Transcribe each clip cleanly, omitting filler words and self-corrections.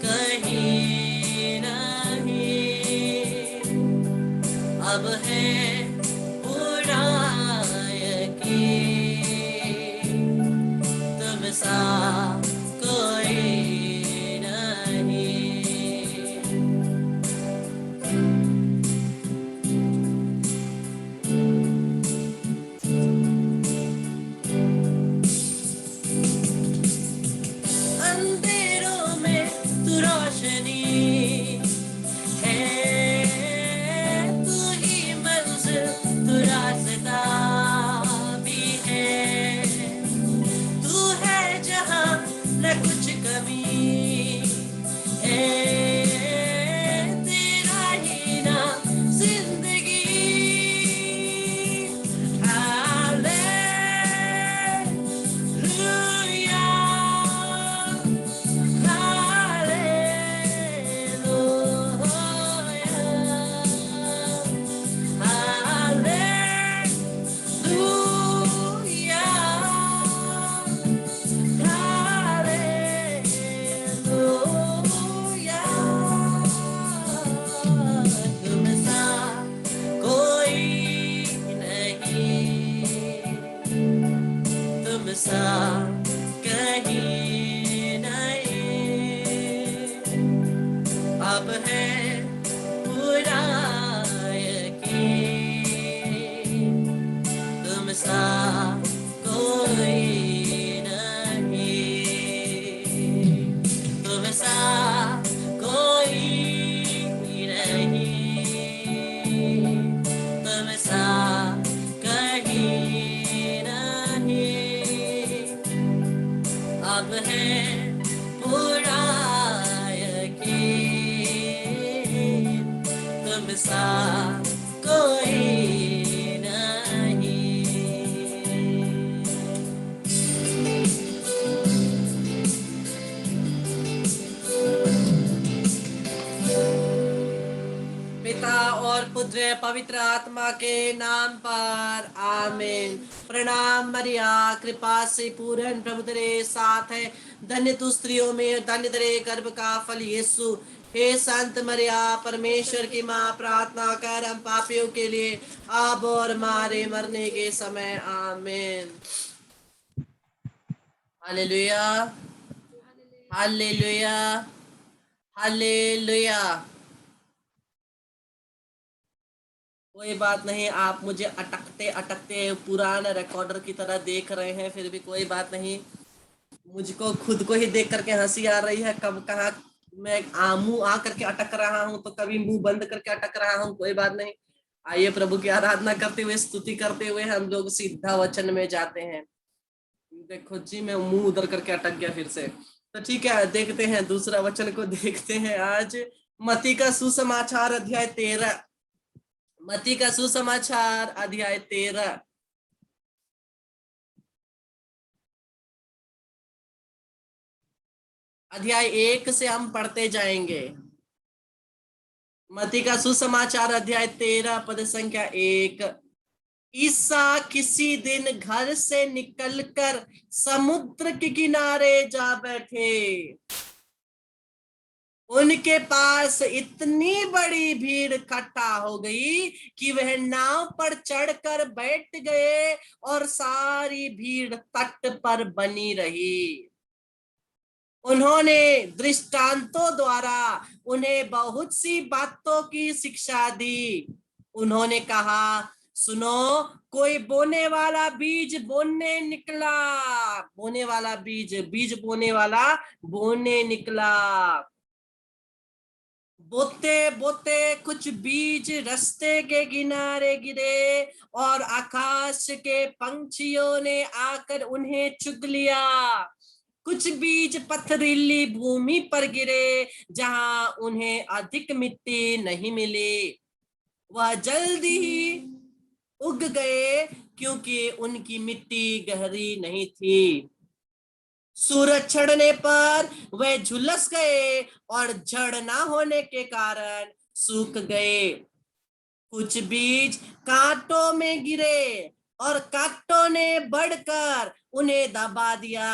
कहीं नहीं, अब है पूरा यकीन, तुम सा कोई नहीं। अंधेरों में तू रोशनी है, तू ही मंजिल, तू रास्ता भी है, तू है जहां न कुछ कमी है, तेरा ही नाम जिंदगी। तुम सा कोई नहीं, तुम सा कहीं नहीं, अब है पूरा यकीन, तुम सा कोई नहीं, तुम सा कोई नहीं, तुम सा कहीं नहीं, अब है पूरा यकीन, तुम सा कोई नहीं। पिता और पुत्र पवित्र आत्मा के नाम पर आमीन। प्रणाम मरिया, कृपा से पूर्ण, प्रभु तेरे साथ है, धन्य तू स्त्रियों में, धन्य तेरे गर्भ का फल यीशु। हे संत मरिया, परमेश्वर की माँ, प्रार्थना कर हम पापियों के लिए, अब और हमारे मरने के समय। आमीन। Hallelujah, hallelujah, hallelujah. कोई बात नहीं, आप मुझे अटकते अटकते पुराने रिकॉर्डर की तरह देख रहे हैं, फिर भी कोई बात नहीं। मुझको खुद को ही देख करके हंसी आ रही है, कब कहाँ मैं मुंह आ करके अटक रहा हूँ, तो कभी मुंह बंद करके अटक रहा हूँ। कोई बात नहीं, आइए प्रभु की आराधना करते हुए, स्तुति करते हुए हम लोग सीधा वचन में जाते हैं। देखो जी, मैं मुंह उधर करके अटक गया फिर से। तो ठीक है, देखते हैं दूसरा वचन को, देखते हैं आज मत्ती का सुसमाचार अध्याय 13। मत्ती का सुसमाचार अध्याय 13, अध्याय 1 से हम पढ़ते जाएंगे। मत्ती का सुसमाचार अध्याय 13 पद संख्या 1। ईसा किसी दिन घर से निकलकर समुद्र के किनारे जा बैठे। उनके पास इतनी बड़ी भीड़ इकट्ठा हो गई कि वह नाव पर चढ़कर बैठ गए और सारी भीड़ तट पर बनी रही। उन्होंने दृष्टांतों द्वारा उन्हें बहुत सी बातों की शिक्षा दी। उन्होंने कहा, सुनो, कोई बोने वाला बीज बोने निकला, बोने वाला बीज, बीज बोने वाला बोने निकला। बोते बोते कुछ बीज रास्ते के किनारे गिरे और आकाश के पंछियों ने आकर उन्हें चुग लिया। कुछ बीज पथरीली भूमि पर गिरे जहां उन्हें अधिक मिट्टी नहीं मिली। वह जल्दी ही उग गए क्योंकि उनकी मिट्टी गहरी नहीं थी। सूरज चढ़ने पर वे झुलस गए और जड़ ना होने के कारण सूख गए। कुछ बीज कांटों में गिरे और कांटों ने बढ़कर उन्हें दबा दिया।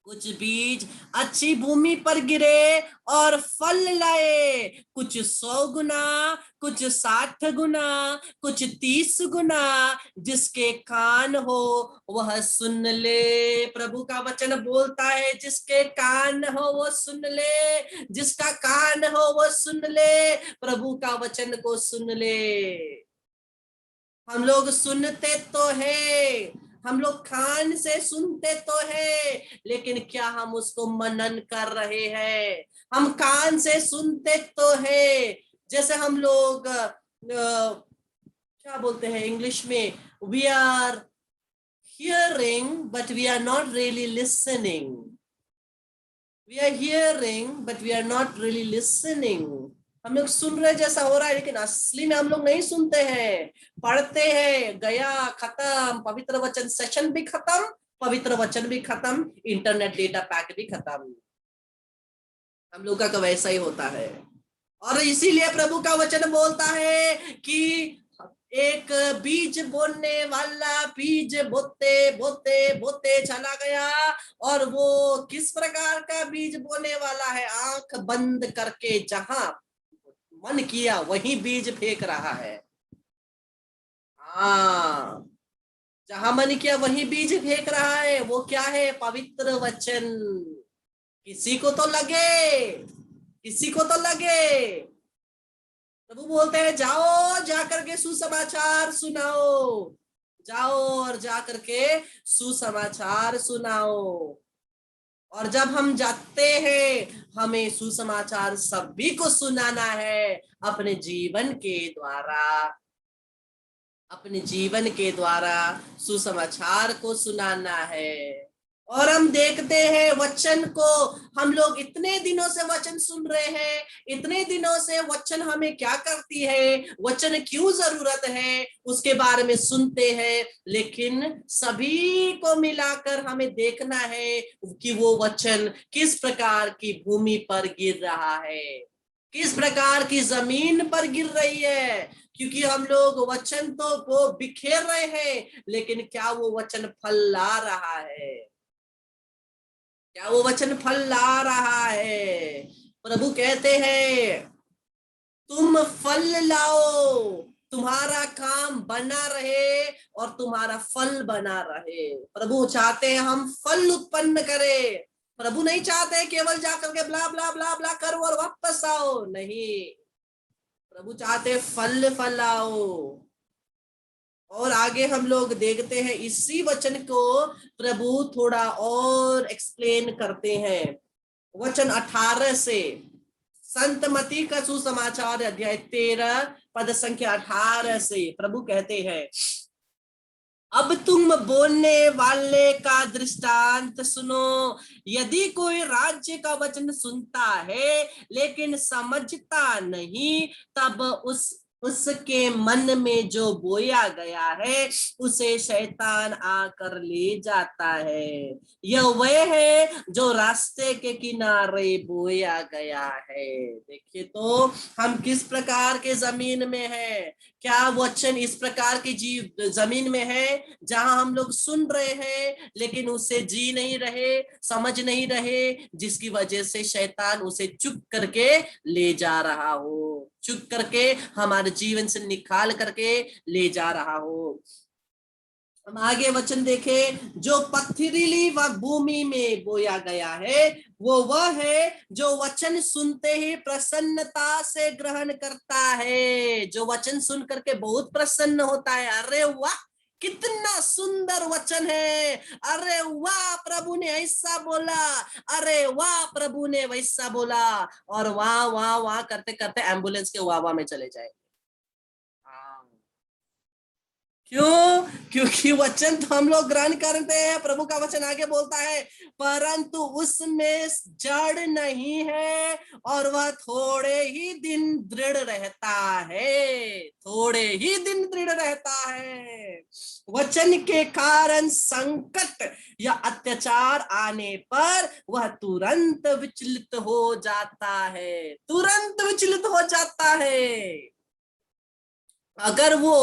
कुछ बीज अच्छी भूमि पर गिरे और फल लाए, कुछ 100 गुना, कुछ 60 गुना, कुछ 30 गुना। जिसके कान हो वह सुन ले। प्रभु का वचन बोलता है, जिसके कान हो वो सुन ले, जिसका कान हो वो सुन ले, प्रभु का वचन को सुन ले। हम लोग सुनते तो है, हम लोग कान से सुनते तो है, लेकिन क्या हम उसको मनन कर रहे हैं? हम कान से सुनते तो है, जैसे हम लोग क्या बोलते हैं इंग्लिश में, we are hearing but we are not really listening. We are hearing but we are not really listening. हम लोग सुन रहे जैसा हो रहा है, लेकिन असली में हम लोग नहीं सुनते हैं। पढ़ते हैं, गया, खत्म, पवित्र वचन सेशन भी खत्म, पवित्र वचन भी खत्म, इंटरनेट डेटा पैक भी खत्म। हम लोग का तो वैसा ही होता है। और इसीलिए प्रभु का वचन बोलता है कि एक बीज बोने वाला बीज बोते बोते बोते चला गया। और वो किस प्रकार का बीज बोने वाला है? आंख बंद करके जहां मन किया वही बीज फेंक रहा है। हाँ, जहां मन किया वही बीज फेंक रहा है। वो क्या है? पवित्र वचन। किसी को तो लगे, किसी को तो लगे। प्रभु बोलते हैं, जाओ जाकर के सुसमाचार सुनाओ, जाओ और जाकर के सुसमाचार सुनाओ। और जब हम जाते हैं, हमें सुसमाचार सभी को सुनाना है, अपने जीवन के द्वारा, अपने जीवन के द्वारा सुसमाचार को सुनाना है। और हम देखते हैं वचन को, हम लोग इतने दिनों से वचन सुन रहे हैं, इतने दिनों से वचन हमें क्या करती है, वचन क्यों जरूरत है, उसके बारे में सुनते हैं। लेकिन सभी को मिलाकर हमें देखना है कि वो वचन किस प्रकार की भूमि पर गिर रहा है, किस प्रकार की जमीन पर गिर रही है। क्योंकि हम लोग वचन तो वो बिखेर रहे हैं, लेकिन क्या वो वचन फल ला रहा है? क्या वो वचन फल ला रहा है? प्रभु कहते हैं, तुम फल लाओ, तुम्हारा काम बना रहे और तुम्हारा फल बना रहे। प्रभु चाहते हैं हम फल उत्पन्न करें। प्रभु नहीं चाहते केवल जाकर के ब्ला ब्ला ब्ला ब्ला करो और वापस आओ, नहीं। प्रभु चाहते फल फलाओ। और आगे हम लोग देखते हैं इसी वचन को प्रभु थोड़ा और एक्सप्लेन करते हैं। वचन 18 से, संत मती का सुसमाचार अध्याय 13 पद संख्या 18 से प्रभु कहते हैं, अब तुम बोलने वाले का दृष्टांत सुनो। यदि कोई राज्य का वचन सुनता है लेकिन समझता नहीं, तब उसके मन में जो बोया गया है उसे शैतान आकर ले जाता है। यह वह है जो रास्ते के किनारे बोया गया है। देखिए तो हम किस प्रकार के जमीन में हैं। क्या वचन इस प्रकार की जमीन में है जहां हम लोग सुन रहे हैं लेकिन उसे जी नहीं रहे, समझ नहीं रहे, जिसकी वजह से शैतान उसे चुप करके ले जा रहा हो, चुप करके हमारे जीवन से निकाल करके ले जा रहा हो। हम आगे वचन देखें, जो पथरीली व भूमि में बोया गया है वो वह है जो वचन सुनते ही प्रसन्नता से ग्रहण करता है। जो वचन सुन करके बहुत प्रसन्न होता है, अरे वाह कितना सुंदर वचन है, अरे वाह प्रभु ने ऐसा बोला, अरे वाह प्रभु ने वैसा बोला, और वाह वाह वाह करते करते एम्बुलेंस के वाह वाह में चले जाए। क्यों? क्योंकि वचन तो हम लोग ग्रहण करते हैं। प्रभु का वचन आगे बोलता है, परंतु उसमें जड़ नहीं है और वह थोड़े ही दिन दृढ़ रहता है, थोड़े ही दिन दृढ़ रहता है। वचन के कारण संकट या अत्याचार आने पर वह तुरंत विचलित हो जाता है, तुरंत विचलित हो जाता है। अगर वो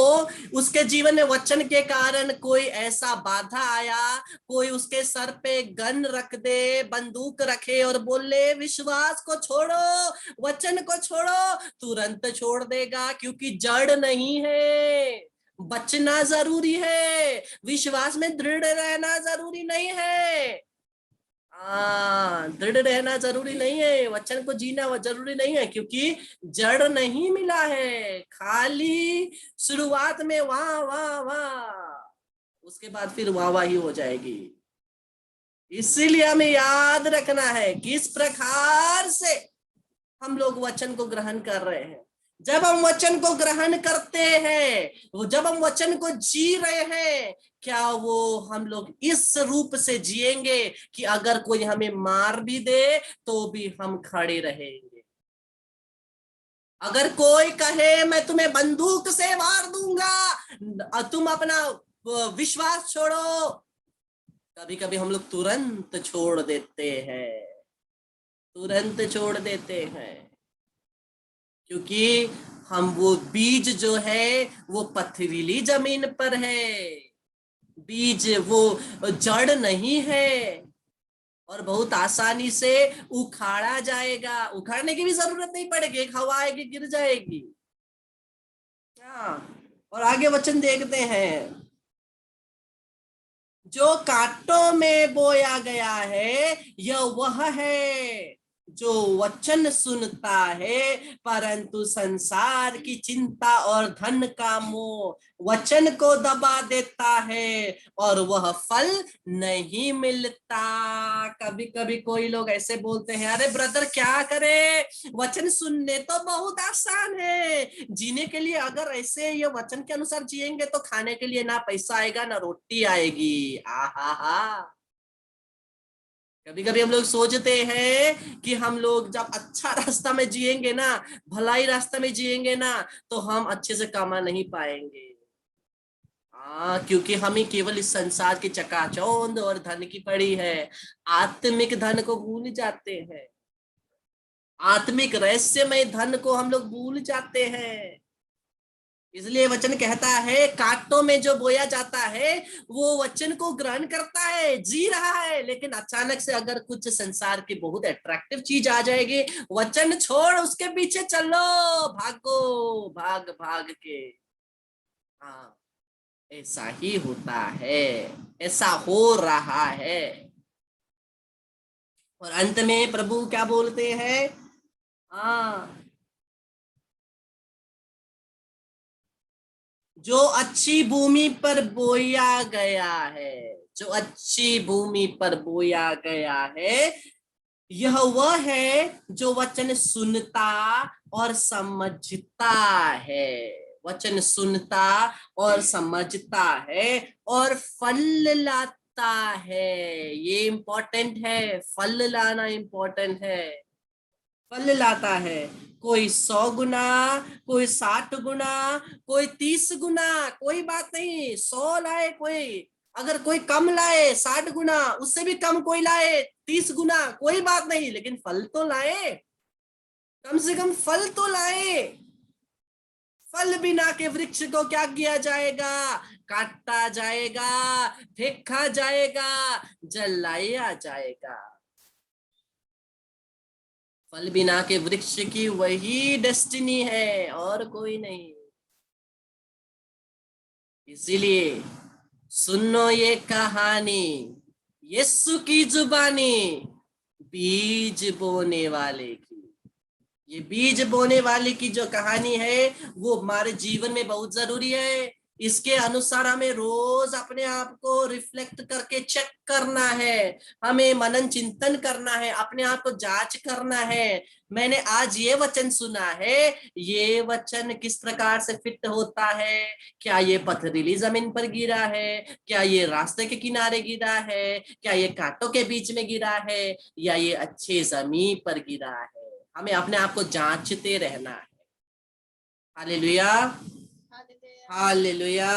उसके जीवन में वचन के कारण कोई ऐसा बाधा आया, कोई उसके सर पे गन रख दे, बंदूक रखे और बोले विश्वास को छोड़ो, वचन को छोड़ो, तुरंत छोड़ देगा, क्योंकि जड़ नहीं है। बचना जरूरी है, विश्वास में दृढ़ रहना जरूरी नहीं है। दृढ़ रहना जरूरी नहीं है, वचन को जीना वो जरूरी नहीं है, क्योंकि जड़ नहीं मिला है। खाली शुरुआत में वाह वाह वाह, उसके बाद फिर वाह वाह ही हो जाएगी। इसीलिए हमें याद रखना है किस प्रकार से हम लोग वचन को ग्रहण कर रहे हैं। जब हम वचन को ग्रहण करते हैं, जब हम वचन को जी रहे हैं, क्या वो हम लोग इस रूप से जिएंगे कि अगर कोई हमें मार भी दे तो भी हम खड़े रहेंगे। अगर कोई कहे मैं तुम्हें बंदूक से मार दूंगा, तुम अपना विश्वास छोड़ो, कभी कभी हम लोग तुरंत छोड़ देते हैं, तुरंत छोड़ देते हैं, क्योंकि हम वो बीज जो है वो पथरीली जमीन पर है, बीज वो जड़ नहीं है, और बहुत आसानी से उखाड़ा जाएगा। उखाड़ने की भी जरूरत नहीं पड़ेगी, एक हवा आएगी गिर जाएगी। हाँ, और आगे वचन देखते हैं, जो कांटों में बोया गया है यह वह है जो वचन सुनता है, परंतु संसार की चिंता और धन का मोह वचन को दबा देता है और वह फल नहीं मिलता। कभी कभी कोई लोग ऐसे बोलते हैं, अरे ब्रदर क्या करे, वचन सुनने तो बहुत आसान है, जीने के लिए अगर ऐसे ये वचन के अनुसार जिएंगे तो खाने के लिए ना पैसा आएगा ना रोटी आएगी। आहा, कभी कभी हम लोग सोचते हैं कि हम लोग जब अच्छा रास्ता में जिएंगे ना, भलाई रास्ता में जिएंगे ना, तो हम अच्छे से कमा नहीं पाएंगे। क्योंकि हमें केवल इस संसार की चकाचौंध और धन की पड़ी है, आत्मिक धन को भूल जाते हैं, आत्मिक रहस्यमय धन को हम लोग भूल जाते हैं। इसलिए वचन कहता है कांटों में जो बोया जाता है वो वचन को ग्रहण करता है, जी रहा है, लेकिन अचानक से अगर कुछ संसार की बहुत अट्रैक्टिव चीज आ जाएगी, वचन छोड़ उसके पीछे चलो, भागो, भाग भाग के। हाँ, ऐसा ही होता है, ऐसा हो रहा है। और अंत में प्रभु क्या बोलते हैं? हाँ, जो अच्छी भूमि पर बोया गया है, जो अच्छी भूमि पर बोया गया है, यह वह है जो वचन सुनता और समझता है, वचन सुनता और समझता है और फल लाता है। ये इंपॉर्टेंट है, फल लाना इंपॉर्टेंट है। फल लाता है, कोई 100 गुना, कोई 60 गुना, कोई 30 गुना, कोई बात नहीं, 100 लाए कोई, अगर कोई कम लाए 60 गुना, उससे भी कम कोई लाए 30 गुना, कोई बात नहीं, लेकिन फल तो लाए, कम से कम फल तो लाए। फल बिना के वृक्ष को क्या किया जाएगा? काटा जाएगा, फेंका जाएगा, जलाया जाएगा। फल बिना के वृक्ष की वही डेस्टिनी है और कोई नहीं। इसीलिए सुनो ये कहानी, यीशु की जुबानी, बीज बोने वाले की। ये बीज बोने वाले की जो कहानी है वो हमारे जीवन में बहुत जरूरी है। इसके अनुसार हमें रोज अपने आप को रिफ्लेक्ट करके चेक करना है, हमें मनन चिंतन करना है, अपने आप को जांच करना है। मैंने आज ये वचन सुना है, ये वचन किस प्रकार से फिट होता है? क्या ये पथरीली जमीन पर गिरा है? क्या ये रास्ते के किनारे गिरा है? क्या ये कांटों के बीच में गिरा है? या ये अच्छे जमीन पर गिरा है? हमें अपने आप को जांचते रहना है। Hallelujah, hallelujah,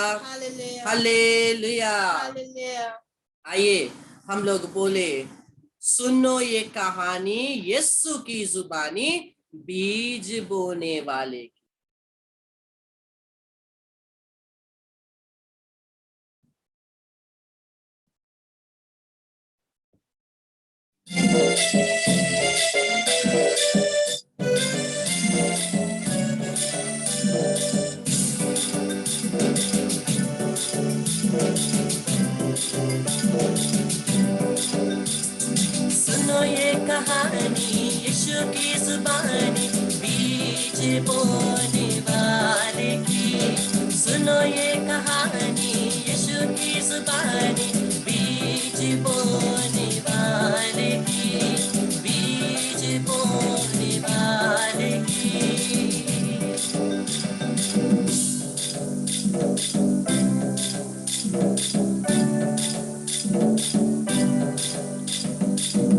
hallelujah. आइए हम लोग बोले, सुनो ये कहानी, यीशु की जुबानी, बीज बोने वाले की। सुनो ये कहानी यीशु की जुबानी, बीज बोने वाले की। सुनो ये कहानी यीशु की जुबानी, बीज बोने वाले की, बीज बोने वाले की।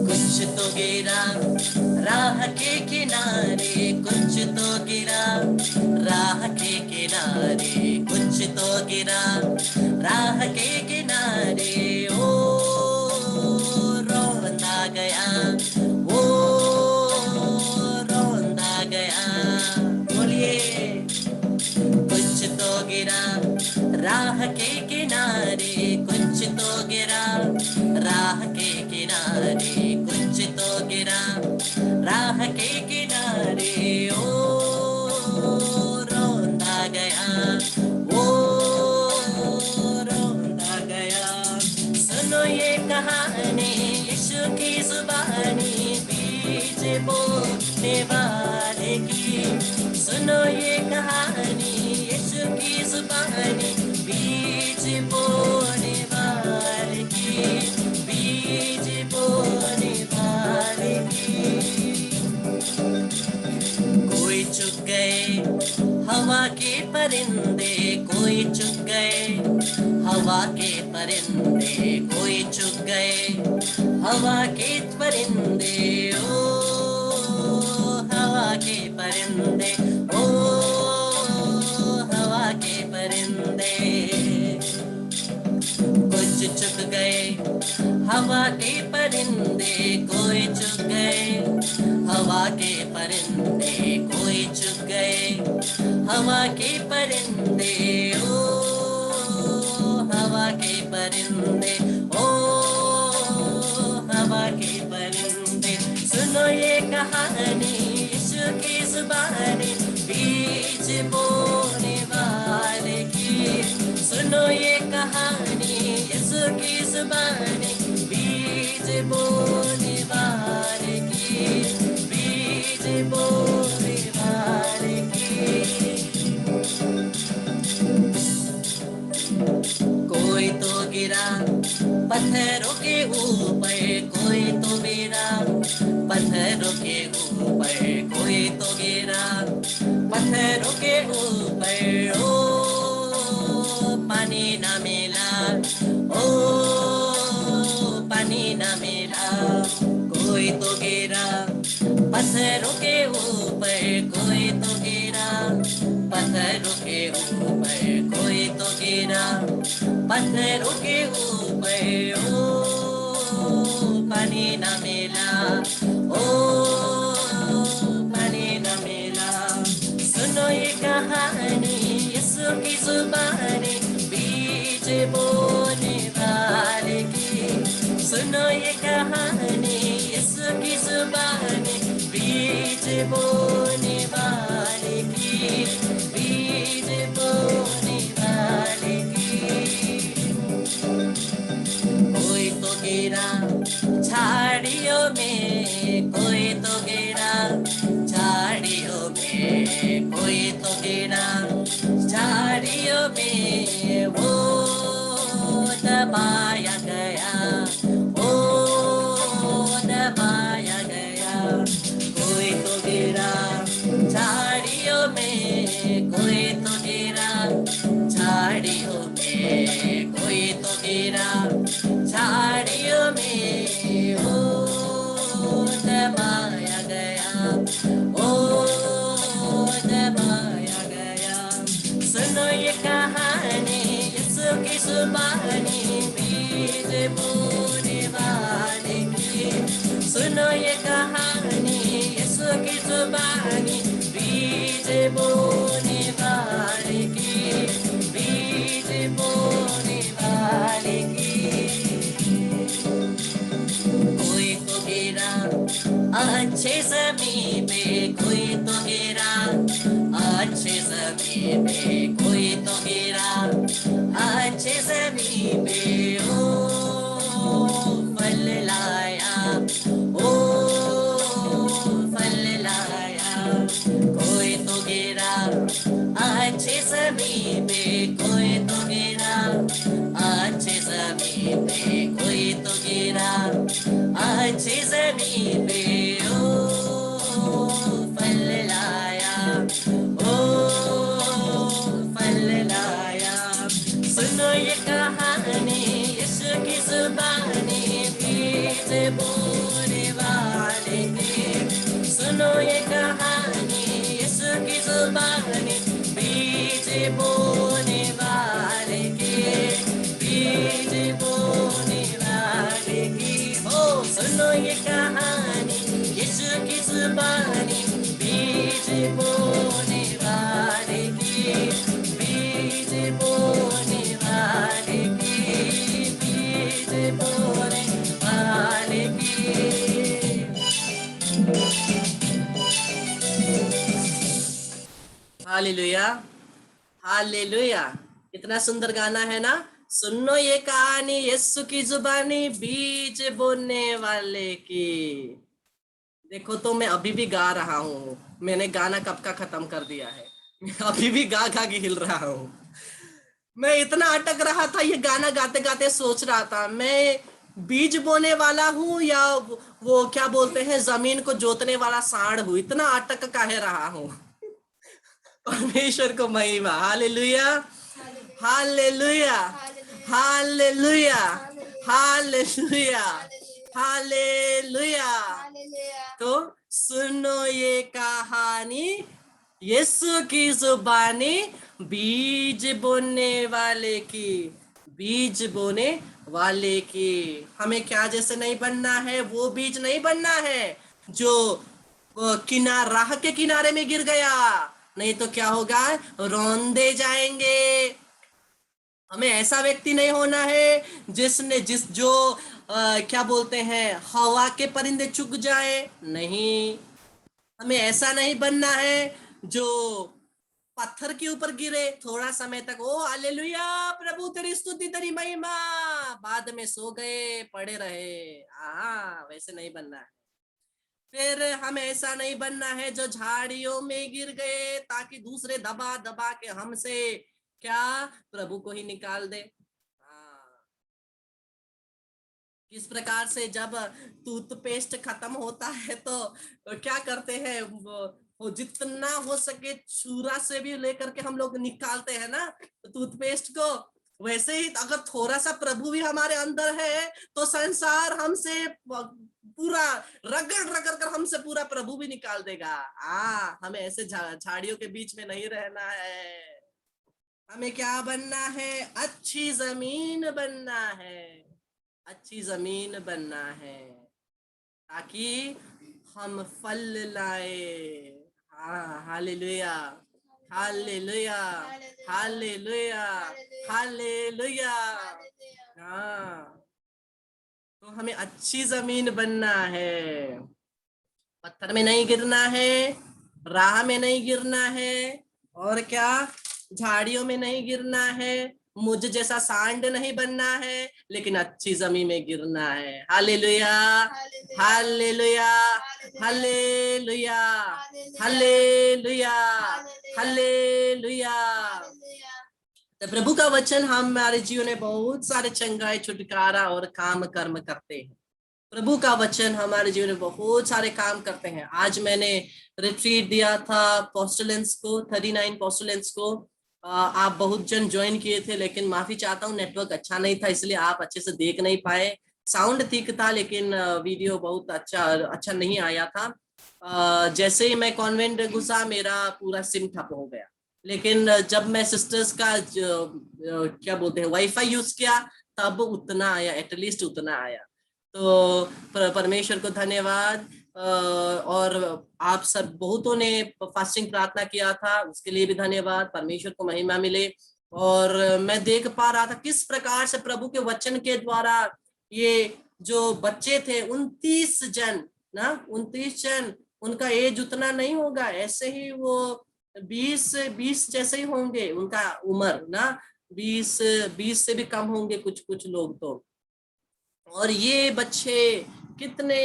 कुछ तो गिरा राह के किनारे, कुछ तो गिरा राह के किनारे, कुछ तो गिरा राह के किनारे। ओ रोंदा गया, ओ रोंदा गया। बोलिए। कुछ तो गिरा राह के किनारे, कुछ तो गिरा राह के किनारे, कुछ तो गिरा राह के किनारे। ओ रोंदा गया, ओ रोंदा गया। सुनो ये कहानी यीशु की जुबानी, बीज बोने वाले की। सुनो ये कहानी यीशु की जुबानी, बीज बोने वाले की, बीज बोने वाले की। कोई चुग गए हवा के परिंदे, कोई चुग गए हवा के परिंदे, कोई चुग गए हवा के परिंदे। ओ हवा के परिंदे, ओ हवा के परिंदे। कुछ चुग गए हवा के परिंदे, कोई चुग गए हवा के परिंदे, कोई चुग गए हवा के परिंदे। ओ हवा के परिंदे, ओ हवा के परिंदे। सुनो ये कहानी यीशु की जुबानी, बीज बोने वाले की। सुनो ये कहानी यीशु की जुबानी, बीज बोने वाले की, बीज बोने वाले की। कोई तो गिरा पत्थरों के ऊपर, कोई तो गिरा पत्थरों के ऊपर, कोई तो गिरा पत्थरों के ऊपर। ओ पानी ना मिला, ओ पानी ना मिला। कोई तो गिरा पत्थरों के ऊपर, कोई तो गिरा पत्थरों के ऊपर, कोई तो गिरा पत्थरों के ऊपर। ओ पानी ना मिला, ओ पानी ना मिला। सुनो ये कहानी यीशु की जुबानी, बीज बोने वाले की। सुनो ये कहानी यीशु की जुबानी, बीज बोने वाले की, बीज बोने वाले की। कोई तो गिरा झाड़ियों में, कोई तो गिरा झाड़ियों में, कोई तो गिरा झाड़ियों में। वो दबाया गया, ओ दबाया गया। कोई तो गिरा झाड़ियों में, कोई तो गिरा झाड़ियों में, कोई तो गिरा झाड़ियों में। ओ दबाया गया, ओ दबाया गया। सुनो ये कहानी यीशु की जुबानी, बीज बोने वाले की। सुनो ये कहानी यीशु की जुबानी, बीज बोने वाले की, बीज बोने वाले की। कोई तो अच्छे समय पे कोई तो गिरा, अच्छे समय पे कोई तो गिरा, अच्छे समय पे फल लाया, ओ फल लाया। कोई तो गिरा अच्छे समय पे, कोई तो गिरा अच्छे समय पे, कोई तो गिरा अच्छे समय पे, फल लाया, ओ फल लाया। सुनो ये कहानी यीशु की जुबानी, बीज बोने वाले की। सुनो ये कहानी यीशु की जुबानी, बीज बोने वाले की, बीज बोने वाले की। ओ सुनो ये कहानी यीशु की जुबानी, बीज बोने वाले की, बीज बोने वाले की, बीज बोने वाले की। Hallelujah, hallelujah. इतना सुंदर गाना है ना। सुनो ये कहानी यीशु की जुबानी, बीज बोने वाले की। देखो तो मैं अभी भी गा रहा हूँ, मैंने गाना कब का खत्म कर दिया है, मैं अभी भी गा गा के हिल रहा हूँ। मैं इतना अटक रहा था ये गाना गाते गाते, सोच रहा था मैं बीज बोने वाला हूँ या वो क्या बोलते हैं जमीन को जोतने वाला सांड हूँ, इतना अटक काहे रहा हूँ। परमेश्वर को महिमा। Hallelujah, hallelujah, hallelujah, hallelujah, hallelujah. तो सुनो ये कहानी यीशु की जुबानी, बीज बोने वाले की, बीज बोने वाले की। हमें क्या जैसे नहीं बनना है, वो बीज नहीं बनना है जो राह के किनारे में गिर गया, नहीं तो क्या होगा, रौंदे जाएंगे। हमें ऐसा व्यक्ति नहीं होना है जिसने जिस जो क्या बोलते हैं हवा के परिंदे चुग जाए, नहीं। हमें ऐसा नहीं बनना है जो पत्थर के ऊपर गिरे थोड़ा समय तक, ओ हालेलुया प्रभु तेरी स्तुति तेरी महिमा, बाद में सो गए पड़े रहे। वैसे नहीं बनना है। फिर हमें ऐसा नहीं बनना है जो झाड़ियों में गिर गए ताकि दूसरे दबा दबा के हमसे क्या प्रभु को ही निकाल दे। किस प्रकार से जब टूथपेस्ट खत्म होता है तो क्या करते हैं, वो जितना हो सके छुरा से भी लेकर के हम लोग निकालते हैं ना टूथपेस्ट को। वैसे ही अगर थोड़ा सा प्रभु भी हमारे अंदर है तो संसार हमसे पूरा रगड़ रगड़ कर हमसे पूरा प्रभु भी निकाल देगा। हमें ऐसे झाड़ियों के बीच में नहीं रहना है। हमें क्या बनना है, अच्छी जमीन बनना है, अच्छी जमीन बनना है ताकि हम फल लाए। Hallelujah, hallelujah, hallelujah, hallelujah. हाँ, तो हमें अच्छी जमीन बनना है, पत्थर में नहीं गिरना है, राह में नहीं गिरना है, और क्या झाड़ियों में नहीं गिरना है, मुझ जैसा सांड नहीं बनना है, लेकिन अच्छी जमीन में गिरना है। Hallelujah, hallelujah, hallelujah, hallelujah, hallelujah. तो प्रभु का वचन हमारे जीवन में बहुत सारे चंगाई छुटकारा और काम कर्म करते हैं। प्रभु का वचन हमारे जीवन में बहुत सारे काम करते हैं। आज मैंने रिट्रीट दिया था पोस्टलेंस को, 39 पोस्टलेंस को। आप बहुत जन ज्वाइन किए थे, लेकिन माफी चाहता हूँ नेटवर्क अच्छा नहीं था इसलिए आप अच्छे से देख नहीं पाए। साउंड ठीक था लेकिन वीडियो बहुत अच्छा नहीं आया था। जैसे ही मैं कॉन्वेंट घुसा मेरा पूरा सिम ठप हो गया, लेकिन जब मैं सिस्टर्स का क्या बोलते हैं वाईफाई यूज किया तब उतना आया, एटलीस्ट उतना आया। तो परमेश्वर को धन्यवाद। और आप सब बहुतों ने फास्टिंग प्रार्थना किया था, उसके लिए भी धन्यवाद, परमेश्वर को महिमा मिले। और मैं देख पा रहा था किस प्रकार से प्रभु के वचन के द्वारा ये जो बच्चे थे 29 जन, ना, 29 जन, उनका एज उतना नहीं होगा, ऐसे ही वो 20 जैसे ही होंगे उनका उम्र ना, 20 से भी कम होंगे कुछ कुछ लोग तो। और ये बच्चे कितने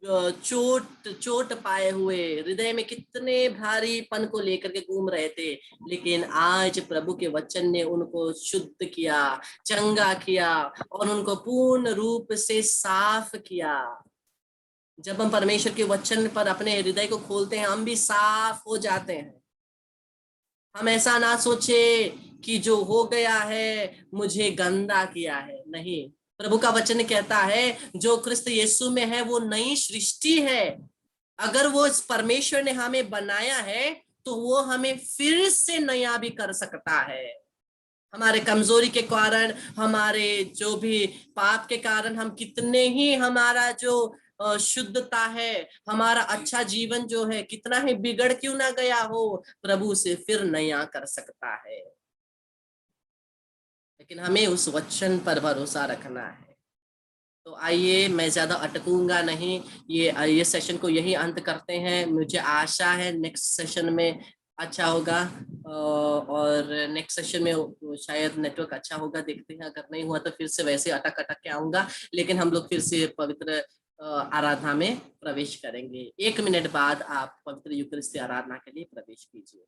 चोट चोट पाए हुए, हृदय में कितने भारीपन को लेकर के घूम रहे थे, लेकिन आज प्रभु के वचन ने उनको शुद्ध किया, चंगा किया और उनको पूर्ण रूप से साफ किया। जब हम परमेश्वर के वचन पर अपने हृदय को खोलते हैं, हम भी साफ हो जाते हैं। हम ऐसा ना सोचे कि जो हो गया है मुझे गंदा किया है, नहीं। प्रभु का वचन कहता है जो क्रिस्त यीशु में है वो नई सृष्टि है। अगर वो इस परमेश्वर ने हमें बनाया है तो वो हमें फिर से नया भी कर सकता है। हमारे कमजोरी के कारण, हमारे जो भी पाप के कारण, हम कितने ही हमारा जो शुद्धता है, हमारा अच्छा जीवन जो है, कितना ही बिगड़ क्यों ना गया हो, प्रभु से फिर नया कर सकता है। लेकिन हमें उस वचन पर भरोसा रखना है। तो आइए, मैं ज्यादा अटकूंगा नहीं, ये सेशन को यही अंत करते हैं। मुझे आशा है नेक्स्ट सेशन में अच्छा होगा, और नेक्स्ट सेशन में शायद नेटवर्क अच्छा होगा, देखते हैं। अगर नहीं हुआ तो फिर से वैसे अटक अटक के आऊंगा, लेकिन हम लोग फिर से पवित्र आराधना में प्रवेश करेंगे। 1 मिनट बाद आप पवित्र यूकरिस्ती आराधना के लिए प्रवेश कीजिए।